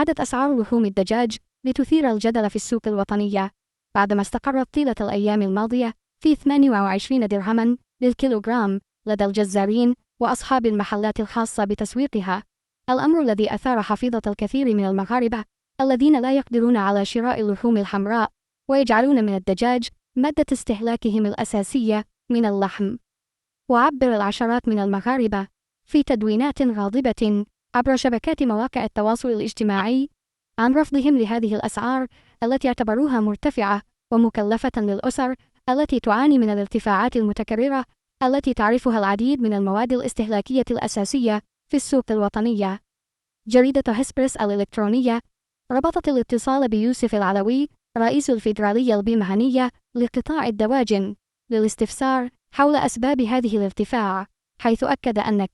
عادت أسعار لحوم الدجاج لتثير الجدل في السوق الوطنية بعدما استقرت طيلة الأيام الماضية في 28 درهما للكيلوغرام لدى الجزارين وأصحاب المحلات الخاصة بتسويقها، الأمر الذي أثار حفيظة الكثير من المغاربة الذين لا يقدرون على شراء اللحوم الحمراء ويجعلون من الدجاج مادة استهلاكهم الأساسية من اللحم. وعبر العشرات من المغاربة في تدوينات غاضبة عبر شبكات مواقع التواصل الاجتماعي عن رفضهم لهذه الأسعار التي اعتبروها مرتفعة ومكلفة للأسر التي تعاني من الارتفاعات المتكررة التي تعرفها العديد من المواد الاستهلاكية الأساسية في السوق الوطنية. جريدة هسبرس الإلكترونية ربطت الاتصال بيوسف العلوي رئيس الفيدرالية المهنية لقطاع الدواجن للاستفسار حول أسباب هذه الارتفاع، حيث أكد أن